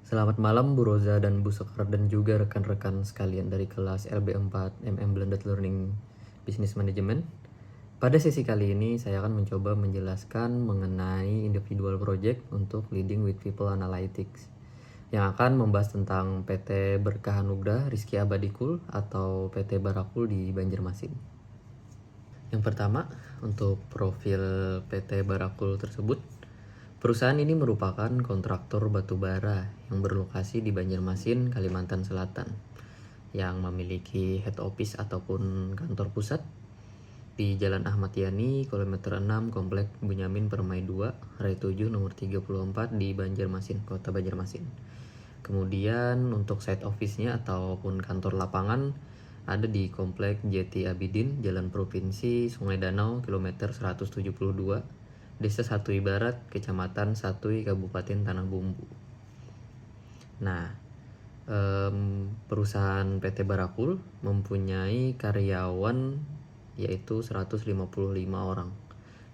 Selamat malam Bu Roza dan Bu Sekar dan juga rekan-rekan sekalian dari kelas LB4 MM Blended Learning Business Management. Pada sesi kali ini saya akan mencoba menjelaskan mengenai individual project untuk Leading with People Analytics yang akan membahas tentang PT Berkah Anugrah Rizky Abadikul atau PT Barakul di Banjarmasin. Yang pertama, untuk profil PT Barakul tersebut, perusahaan ini merupakan kontraktor batubara yang berlokasi di Banjarmasin, Kalimantan Selatan, yang memiliki head office ataupun kantor pusat di Jalan Ahmad Yani, kilometer 6, Komplek Bunyamin Permai 2, Rai 7, nomor 34 di Banjarmasin, Kota Banjarmasin. Kemudian untuk site office-nya ataupun kantor lapangan ada di Komplek Jati Abidin, Jalan Provinsi Sungai Danau, kilometer 172, Desa Satui Barat, Kecamatan Satui, Kabupaten Tanah Bumbu. Nah, perusahaan PT Barakul mempunyai karyawan yaitu 155 orang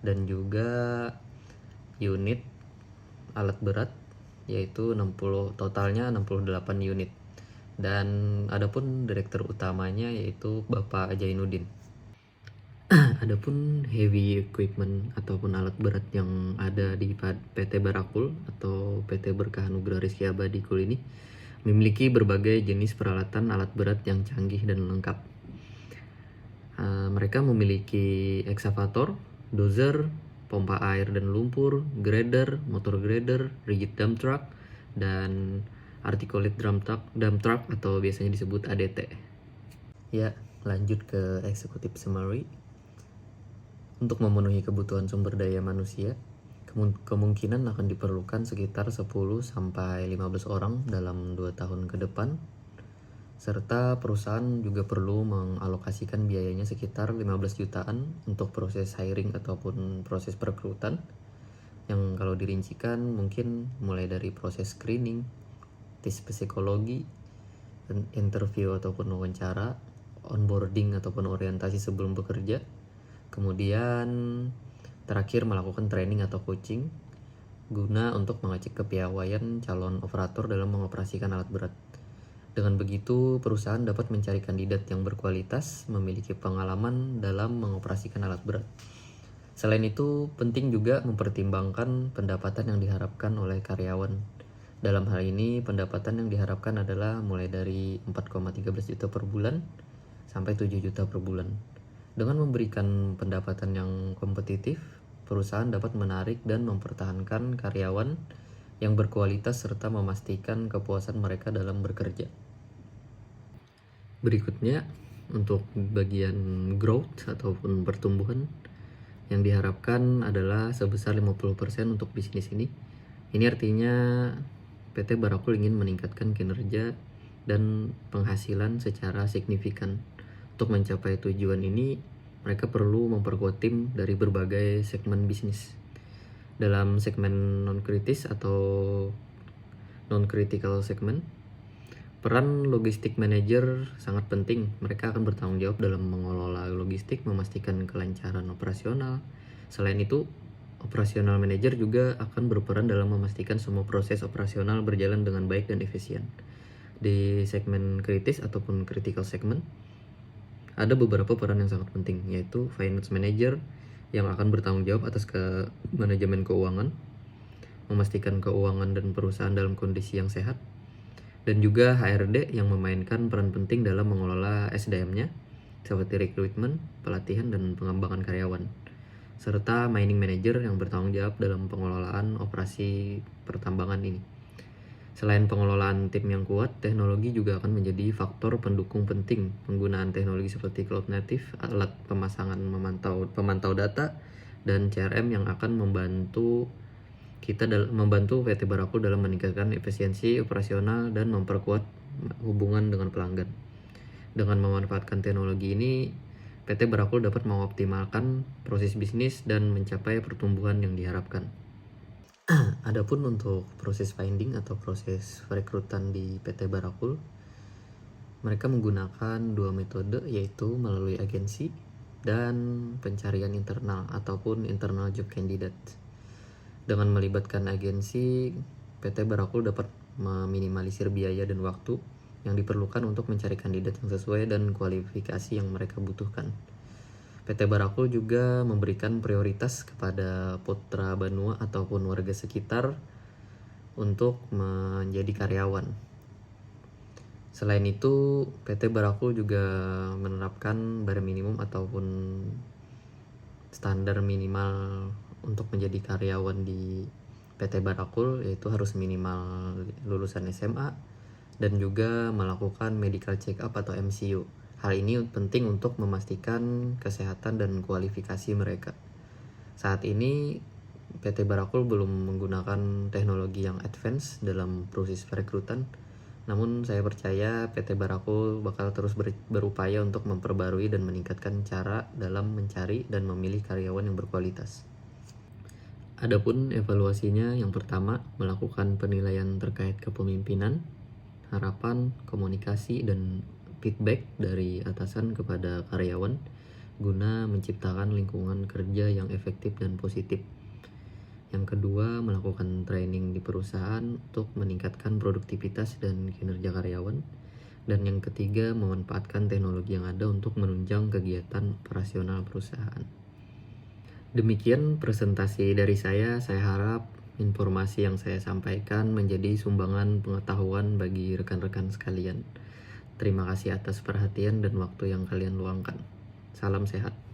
dan juga unit alat berat yaitu totalnya 68 unit. Dan adapun direktur utamanya yaitu Bapak Jainuddin. Adapun heavy equipment ataupun alat berat yang ada di PT Barakul atau PT Berkah Anugrah Rizky Abadikul ini memiliki berbagai jenis peralatan alat berat yang canggih dan lengkap. Mereka memiliki ekskavator, dozer, pompa air dan lumpur, grader, motor grader, rigid dump truck, dan articulate dump truck atau biasanya disebut ADT. Ya, lanjut ke executive summary. Untuk memenuhi kebutuhan sumber daya manusia, kemungkinan akan diperlukan sekitar 10-15 orang dalam 2 tahun ke depan, serta perusahaan juga perlu mengalokasikan biayanya sekitar 15 jutaan untuk proses hiring ataupun proses perekrutan, yang kalau dirincikan mungkin mulai dari proses screening, tes psikologi, interview ataupun wawancara, onboarding ataupun orientasi sebelum bekerja, kemudian terakhir melakukan training atau coaching guna untuk mengecek kepiawaian calon operator dalam mengoperasikan alat berat. Dengan begitu, perusahaan dapat mencari kandidat yang berkualitas, memiliki pengalaman dalam mengoperasikan alat berat. Selain itu, penting juga mempertimbangkan pendapatan yang diharapkan oleh karyawan. Dalam hal ini, pendapatan yang diharapkan adalah mulai dari 4,13 juta per bulan sampai 7 juta per bulan. Dengan memberikan pendapatan yang kompetitif, perusahaan dapat menarik dan mempertahankan karyawan yang berkualitas serta memastikan kepuasan mereka dalam bekerja. Berikutnya, untuk bagian growth ataupun pertumbuhan yang diharapkan adalah sebesar 50% untuk bisnis ini. Ini artinya PT Barakul ingin meningkatkan kinerja dan penghasilan secara signifikan. Untuk mencapai tujuan ini, mereka perlu memperkuat tim dari berbagai segmen bisnis. Dalam segmen non-kritis atau non-critical segment, peran logistik manager sangat penting. Mereka akan bertanggung jawab dalam mengelola logistik, memastikan kelancaran operasional. Selain itu, operasional manager juga akan berperan dalam memastikan semua proses operasional berjalan dengan baik dan efisien. Di segmen kritis ataupun critical segment, ada beberapa peran yang sangat penting, yaitu finance manager yang akan bertanggung jawab atas manajemen keuangan, memastikan keuangan dan perusahaan dalam kondisi yang sehat, dan juga HRD yang memainkan peran penting dalam mengelola SDM-nya, seperti recruitment, pelatihan, dan pengembangan karyawan, serta mining manager yang bertanggung jawab dalam pengelolaan operasi pertambangan ini. Selain pengelolaan tim yang kuat, teknologi juga akan menjadi faktor pendukung penting. Penggunaan teknologi seperti cloud native, alat pemasangan pemantau data, dan CRM yang akan membantu PT Barakul dalam meningkatkan efisiensi operasional dan memperkuat hubungan dengan pelanggan. Dengan memanfaatkan teknologi ini, PT Barakul dapat mengoptimalkan proses bisnis dan mencapai pertumbuhan yang diharapkan. Adapun untuk proses finding atau proses perekrutan di PT Barakul, mereka menggunakan 2 metode, yaitu melalui agensi dan pencarian internal ataupun internal job candidate. Dengan melibatkan agensi, PT Barakul dapat meminimalisir biaya dan waktu yang diperlukan untuk mencari kandidat yang sesuai dan kualifikasi yang mereka butuhkan. PT Barakul juga memberikan prioritas kepada putra Banua ataupun warga sekitar untuk menjadi karyawan. Selain itu, PT Barakul juga menerapkan barem minimum ataupun standar minimal untuk menjadi karyawan di PT Barakul, yaitu harus minimal lulusan SMA dan juga melakukan medical check up atau MCU. Hal ini penting untuk memastikan kesehatan dan kualifikasi mereka. Saat ini PT Barakul belum menggunakan teknologi yang advance dalam proses perekrutan. Namun saya percaya PT Barakul bakal terus berupaya untuk memperbarui dan meningkatkan cara dalam mencari dan memilih karyawan yang berkualitas. Adapun evaluasinya, yang pertama melakukan penilaian terkait kepemimpinan, harapan, komunikasi, dan feedback dari atasan kepada karyawan guna menciptakan lingkungan kerja yang efektif dan positif. Yang kedua, melakukan training di perusahaan untuk meningkatkan produktivitas dan kinerja karyawan. Dan yang ketiga, memanfaatkan teknologi yang ada untuk menunjang kegiatan operasional perusahaan. Demikian presentasi dari saya. Saya harap informasi yang saya sampaikan menjadi sumbangan pengetahuan bagi rekan-rekan sekalian. Terima kasih atas perhatian dan waktu yang kalian luangkan. Salam sehat.